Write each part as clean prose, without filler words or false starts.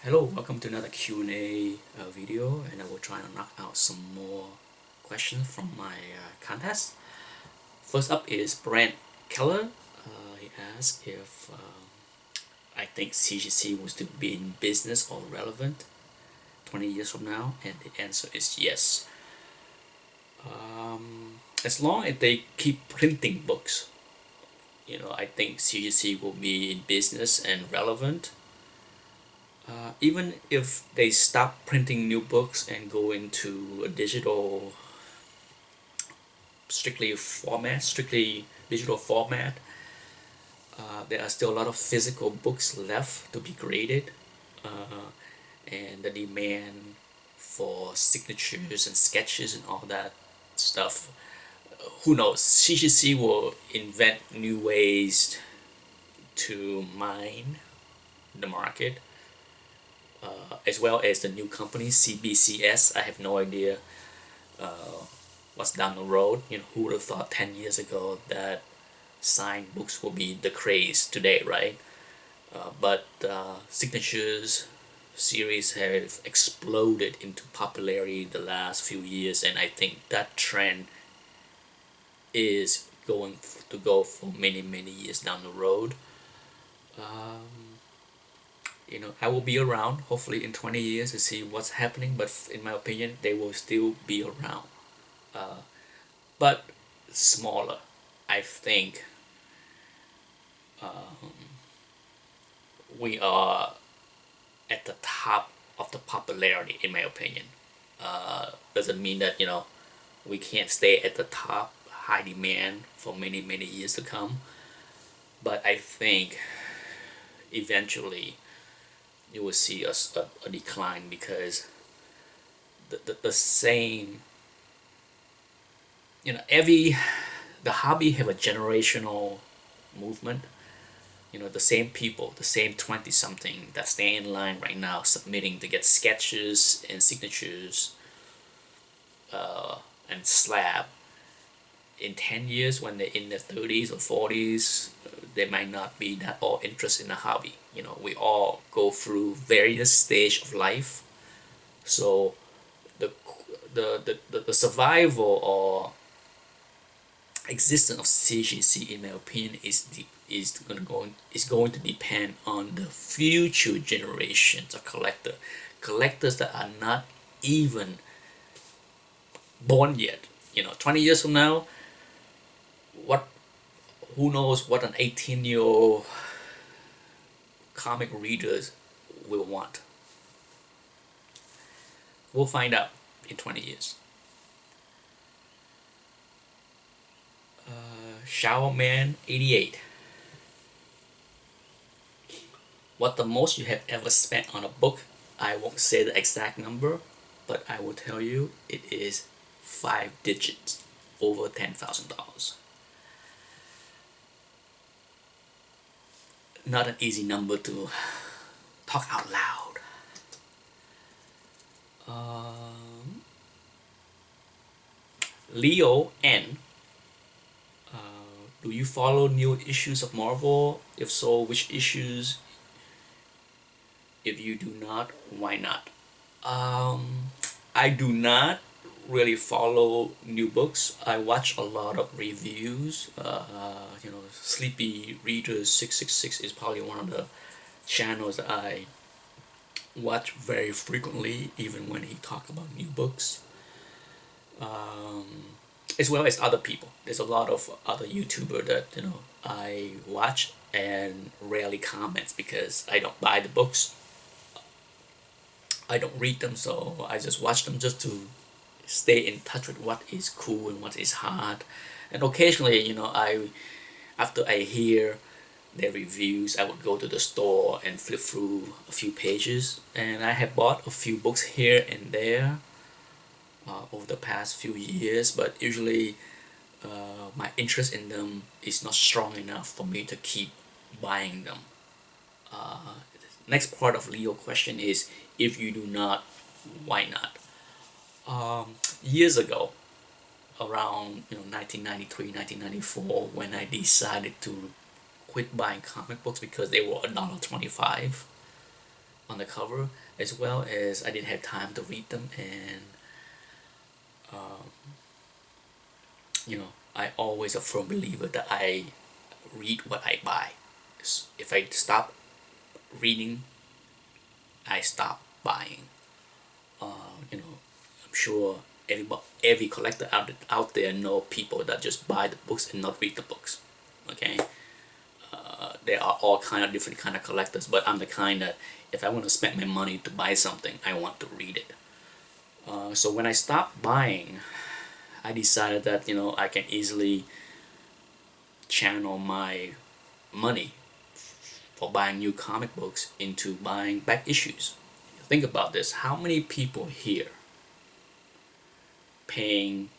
Hello, welcome to another Q&A video, and I will try to knock out some more questions from my contest. First up is Brent Keller. He asked if I think CGC will still be in business or relevant 20 years from now, and the answer is yes. As long as they keep printing books, I think CGC will be in business and relevant. Even if they stop printing new books and go into a strictly digital format, there are still a lot of physical books left to be graded, and the demand for signatures and sketches and all that stuff. Who knows? CGC will invent new ways to mine the market, as well as the new company CBCS. I have no idea what's down the road. Who would have thought 10 years ago that signed books will be the craze today, right? But signatures series have exploded into popularity the last few years, and I think that trend is going to go for many years down the road. I will be around hopefully in 20 years to see what's happening, but in my opinion, they will still be around. But smaller. I think we are at the top of the popularity, in my opinion. Doesn't mean that, we can't stay at the top, high demand for many years to come. But I think eventually you will see a decline because the same, the hobby have a generational movement. The same people, the same 20 something that stay in line right now submitting to get sketches and signatures and slab. In 10 years, when they're in their 30s or 40s, they might not be that all interested in the hobby. We all go through various stage of life, so the the survival or existence of CGC, in my opinion, is going to depend on the future generations of collectors that are not even born yet. 20 years from now, what who knows what an 18-year-old comic readers will want. We'll find out in 20 years. Showerman 88. What the most you have ever spent on a book? I won't say the exact number, but I will tell you it is 5 digits, over $10,000. Not an easy number to talk out loud. Leo N. Do you follow new issues of Marvel? If so, which issues? If you do not, why not? I do not really follow new books. I watch a lot of reviews. Sleepy Readers 666 is probably one of the channels that I watch very frequently, even when he talk about new books. As well as other people. There's a lot of other YouTuber that I watch and rarely comments because I don't buy the books. I don't read them, so I just watch them just to stay in touch with what is cool and what is hot. And occasionally, after I hear their reviews, I would go to the store and flip through a few pages. And I have bought a few books here and there over the past few years, but usually my interest in them is not strong enough for me to keep buying them. Next part of Leo question is, if you do not, why not? Years ago, around 1993, 1994, when I decided to quit buying comic books because they were $1.25 on the cover, as well as I didn't have time to read them. And um, I always a firm believer that I read what I buy. If I stop reading, I stop buying. I'm sure every collector out there know people that just buy the books and not read the books. Okay, there are all kind of different kind of collectors, but I'm the kind that if I want to spend my money to buy something, I want to read it. So when I stopped buying, I decided that I can easily channel my money for buying new comic books into buying back issues. Think about this: how many people here paying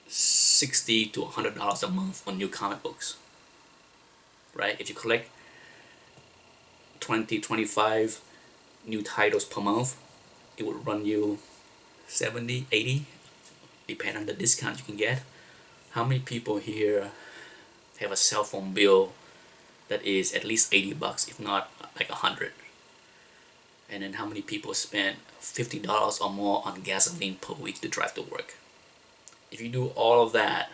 $60 to $100 a month on new comic books, right? If you collect 20, 25 new titles per month, it would run you 70, 80, depending on the discount you can get. How many people here have a cell phone bill that is at least $80, if not like 100? And then how many people spend $50 or more on gasoline per week to drive to work? If you do all of that,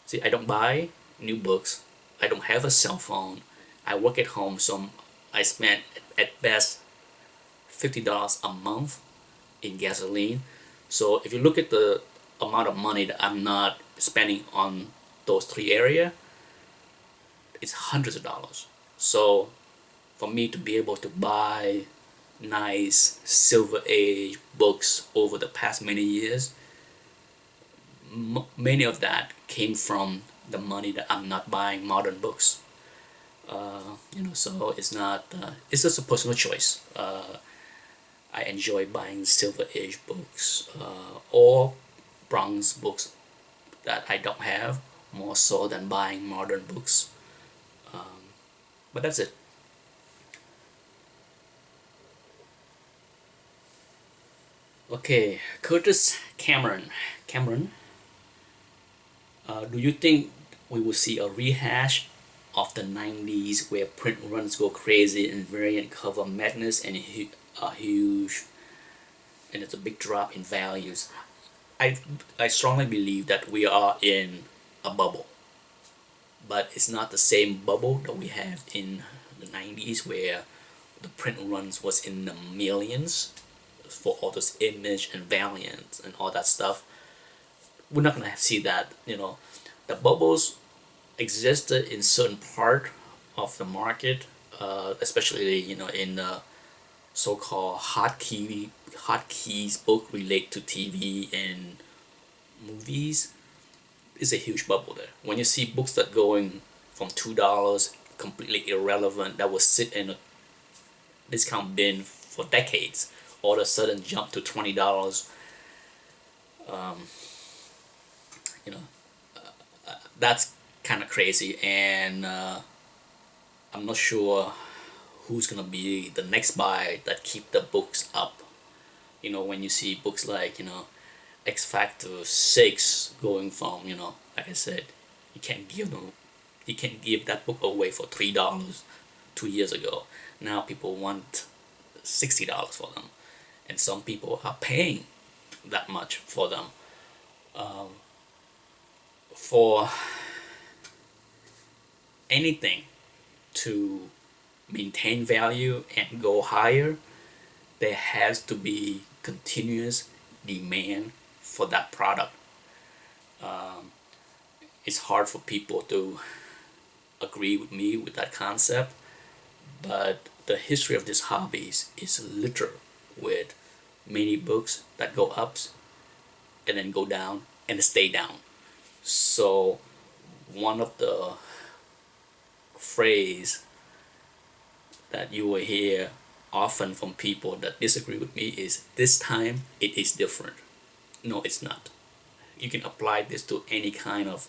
see, I don't buy new books. I don't have a cell phone. I work at home, so I spend at best $50 a month in gasoline. So if you look at the amount of money that I'm not spending on those three areas, it's hundreds of dollars. So for me to be able to buy nice Silver Age books over the past many years, many of that came from the money that I'm not buying modern books. So it's not. It's just a personal choice. I enjoy buying Silver Age books or bronze books that I don't have more so than buying modern books. But that's it. Okay, Curtis Cameron. Cameron, do you think we will see a rehash of the 90s where print runs go crazy and variant cover madness and a huge and it's a big drop in values? I strongly believe that we are in a bubble, but it's not the same bubble that we have in the 90s where the print runs was in the millions for all those Image and Valiant and all that stuff. We're not gonna see that. The bubbles existed in certain part of the market, especially in the so-called hotkeys book relate to TV and movies. Is a huge bubble there. When you see books that going from $2 completely irrelevant that will sit in a discount bin for decades, all of a sudden jump to $20, um, you know that's kind of crazy, and I'm not sure who's gonna be the next buy that keep the books up. When you see books like X Factor 6 going from like I said, you can't give that book away for $3 2 years ago. Now people want $60 for them, and some people are paying that much for them. For anything to maintain value and go higher, there has to be continuous demand for that product. It's hard for people to agree with me with that concept, but the history of this hobbies is littered with many books that go up and then go down and stay down. So one of the phrase that you will hear often from people that disagree with me is, this time it is different. No, it's not. You can apply this to any kind of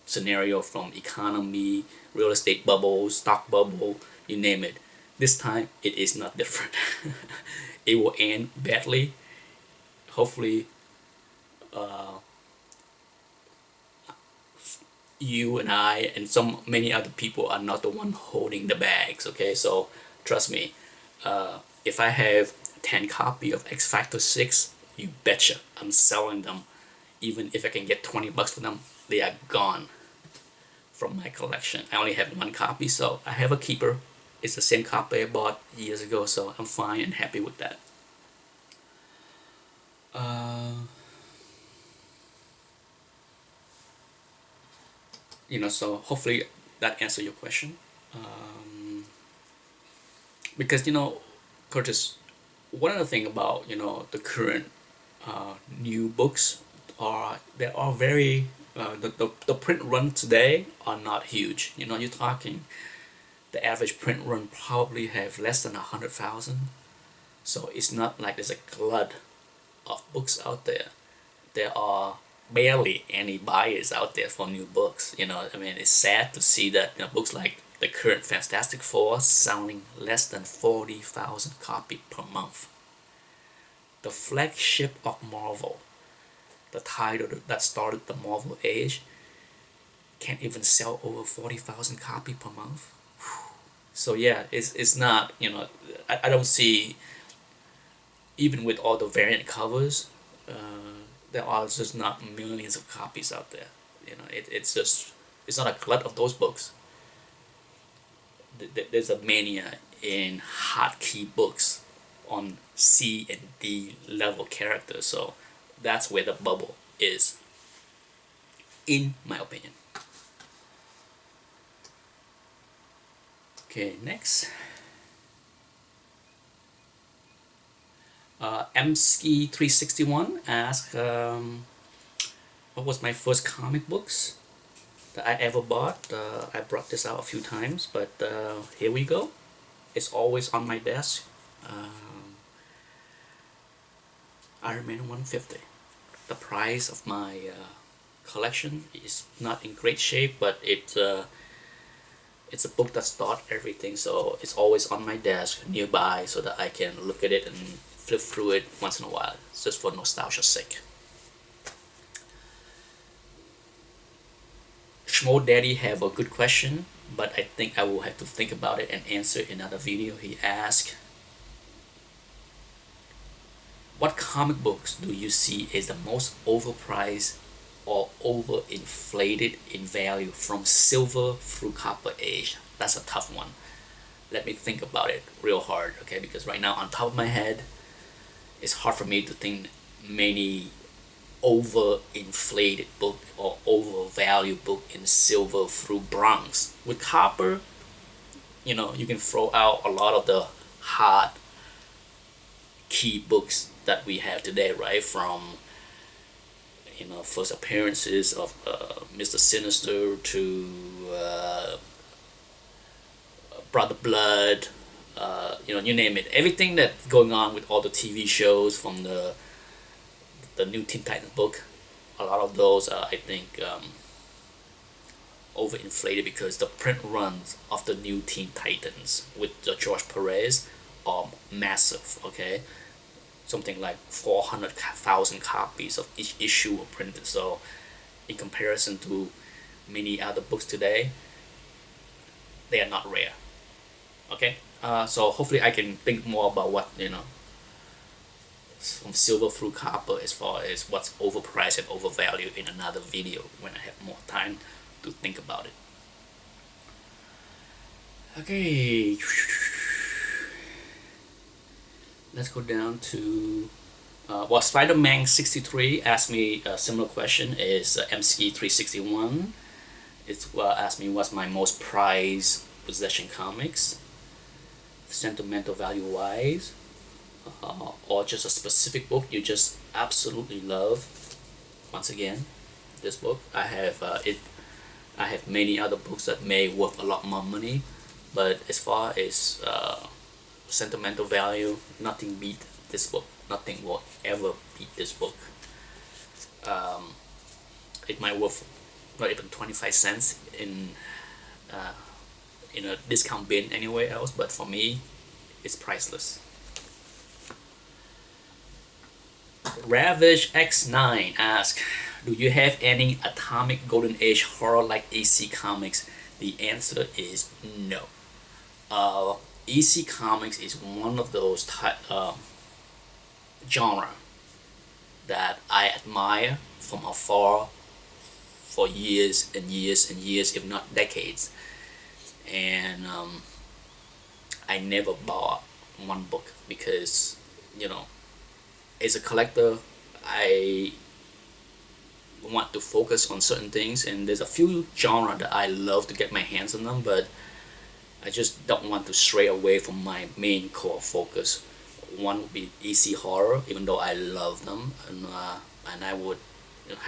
scenario, from economy, real estate bubble, stock bubble, you name it. This time it is not different. It will end badly. Hopefully you and I and many other people are not the one holding the bags. Okay, so Trust me, if I have 10 copy of X Factor 6, you betcha I'm selling them. Even if I can get 20 bucks for them, they are gone from my collection. I only have one copy, so I have a keeper. It's the same copy I bought years ago, so I'm fine and happy with that. So hopefully that answers your question. Because Curtis, one of the thing about the current new books are they are very the print run today are not huge. You're talking the average print run probably have less than 100,000. So it's not like there's a glut of books out there. There are barely any buyers out there for new books. I mean, it's sad to see that books like the current Fantastic Four selling less than 40,000 copies per month. The flagship of Marvel, the title that started the Marvel age, can't even sell over 40,000 copies per month. So yeah, it's not, I don't see, even with all the variant covers, there are just not millions of copies out there. It's not a glut of those books. There's a mania in hotkey books on C and D level characters, so that's where the bubble is, in my opinion. Okay, next. Mski361 asks, what was my first comic books that I ever bought? I brought this out a few times, but here we go. It's always on my desk. Iron Man 150. The price of my collection is not in great shape, but it's a book that starts everything, so it's always on my desk nearby so that I can look at it and flip through it once in a while, just for nostalgia's sake. Schmo Daddy have a good question, but I think I will have to think about it and answer in another video. He asked, what comic books do you see as the most overpriced or overinflated in value from silver through copper age? That's a tough one. Let me think about it real hard, okay? Because right now, on top of my head, it's hard for me to think many overinflated book or overvalued book in silver through bronze. With copper, you can throw out a lot of the hard key books that we have today, right? From first appearances of Mr. Sinister to Brother Blood, you name it. Everything that's going on with all the TV shows from the new Teen Titans book, a lot of those I think overinflated because the print runs of the new Teen Titans with George Perez are massive, okay? Something like 400,000 copies of each issue were printed. So in comparison to many other books today, they are not rare. Okay, so hopefully I can think more about what from silver through copper as far as what's overpriced and overvalued in another video when I have more time to think about it. Okay, let's go down to Spider-Man 63 asked me a similar question. Is MSki361. It's asked me what's my most prized possession comics, sentimental value wise, or just a specific book you just absolutely love. Once again, this book I have I have many other books that may worth a lot more money, but as far as sentimental value, nothing beat this book. Nothing will ever beat this book. It might worth not even 25 cents in a discount bin anywhere else, but for me, it's priceless. Ravage X9 asks, do you have any Atomic Golden Age horror like AC Comics? The answer is no. EC Comics is one of those genre that I admire from afar for years and years and years, if not decades. And I never bought one book because, you know, as a collector, I want to focus on certain things, and there's a few genre that I love to get my hands on them, but I just don't want to stray away from my main core focus. One would be EC horror, even though I love them, and I would, you know,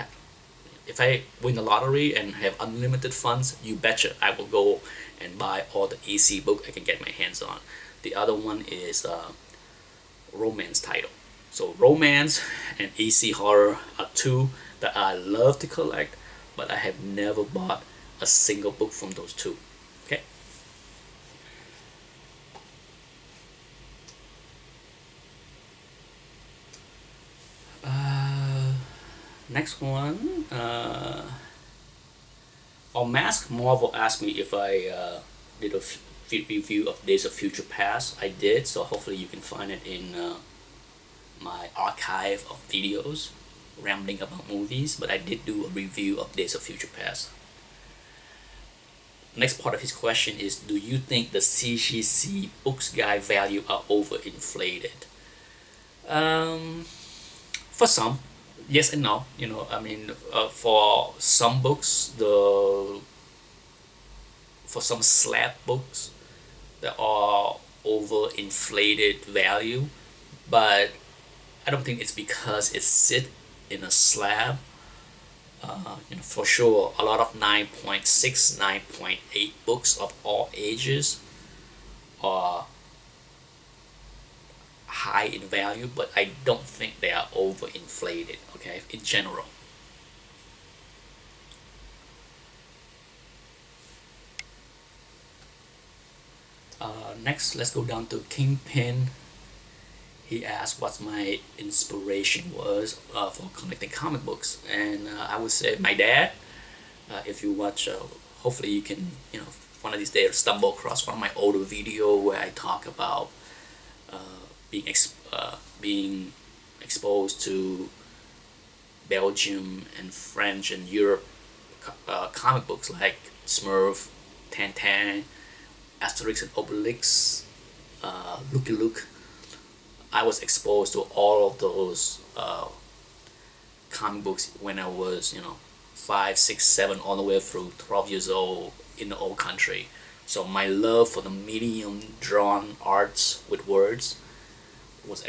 if I win the lottery and have unlimited funds, you betcha I will go and buy all the EC book I can get my hands on. The other one is romance title. So romance and EC horror are two that I love to collect, but I have never bought a single book from those two. Okay. Next one. On Mask, Marvel asked me if I did a review of Days of Future Past. I did, so hopefully you can find it in my archive of videos rambling about movies. But I did do a review of Days of Future Past. Next part of his question is, do you think the CGC books guide value are overinflated? For some, yes and no. You know, I mean, for some books, for some slab books, that are overinflated value, but I don't think it's because it sit in a slab. For sure, a lot of 9.6, 9.8 books of all ages are high in value, but I don't think they are overinflated, okay, in general. Next, let's go down to Kingpin. He asked what my inspiration was for collecting comic books, and I would say my dad. If you watch, hopefully you can, one of these days stumble across one of my older video where I talk about being exposed to Belgium and French and Europe comic books like Smurf, Tintin, Asterix and Obelix, Lucky Luke. I was exposed to all of those comic books when I was, 5, 6, 7, all the way through 12 years old in the old country. So my love for the medium drawn arts with words was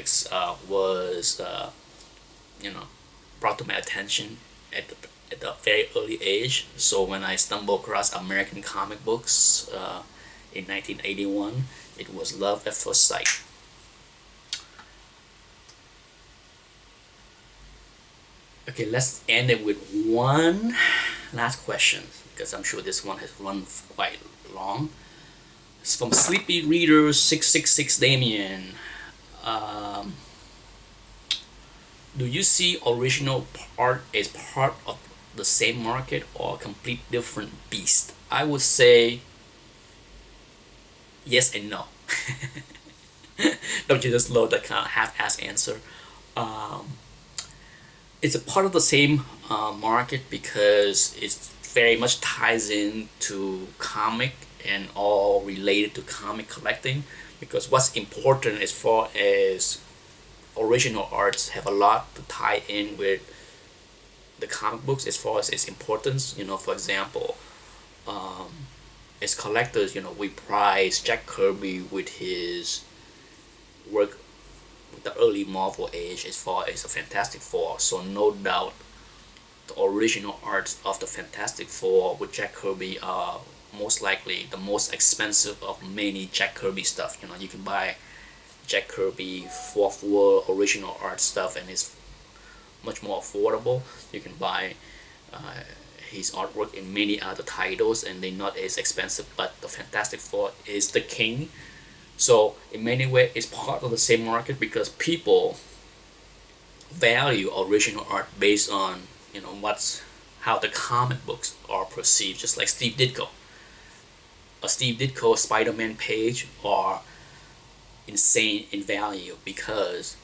brought to my attention at a very early age. So when I stumbled across American comic books in 1981, it was love at first sight. Okay, let's end it with one last question because I'm sure this one has run quite long. It's from Sleepy Reader 666 Damien. Do you see original art as part of the same market or a complete different beast? I would say yes and no. Don't you just love that kind of half-ass answer? It's a part of the same market because it very much ties in to comic and all related to comic collecting, because what's important as far as original arts have a lot to tie in with the comic books as far as its importance. For example, as collectors, we prize Jack Kirby with his work with the early Marvel age as far as the Fantastic Four. So no doubt the original arts of the Fantastic Four with Jack Kirby are most likely the most expensive of many Jack Kirby stuff. You can buy Jack Kirby Fourth World original art stuff and it's much more affordable. You can buy his artwork in many other titles and they're not as expensive, but the Fantastic Four is the king. So in many ways it's part of the same market because people value original art based on how the comic books are perceived. Just like Steve Ditko, a Steve Ditko Spider-Man page or insane in value because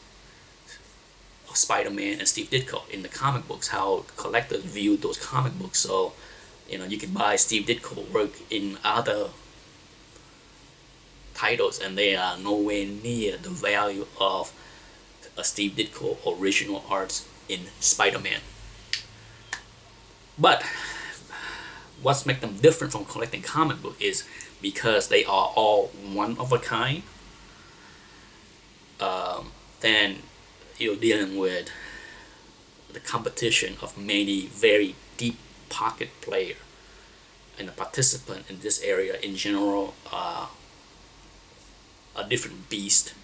of Spider-Man and Steve Ditko in the comic books, how collectors viewed those comic books. So, you can buy Steve Ditko work in other titles and they are nowhere near the value of a Steve Ditko original arts in Spider-Man. But what's make them different from collecting comic book is because they are all one of a kind. Then you're dealing with the competition of many very deep pocket player, and the participant in this area in general are a different beast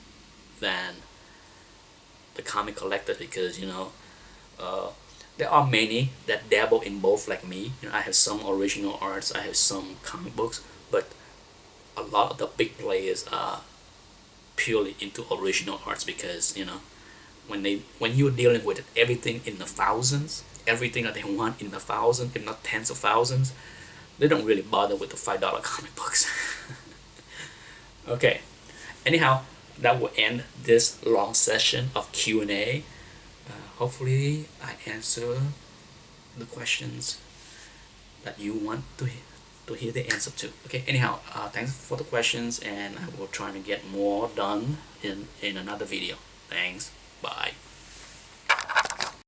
than the comic collector, because there are many that dabble in both like me. I have some original arts, I have some comic books, but a lot of the big players are purely into original arts because when you're dealing with everything in the thousands, everything that they want in the thousands, if not tens of thousands, they don't really bother with the $5 comic books. Okay, anyhow, that will end this long session of Q&A. Hopefully I answer the questions that you want to hear the answer to. Okay, anyhow, thanks for the questions, and I will try to get more done in another video. Thanks, bye.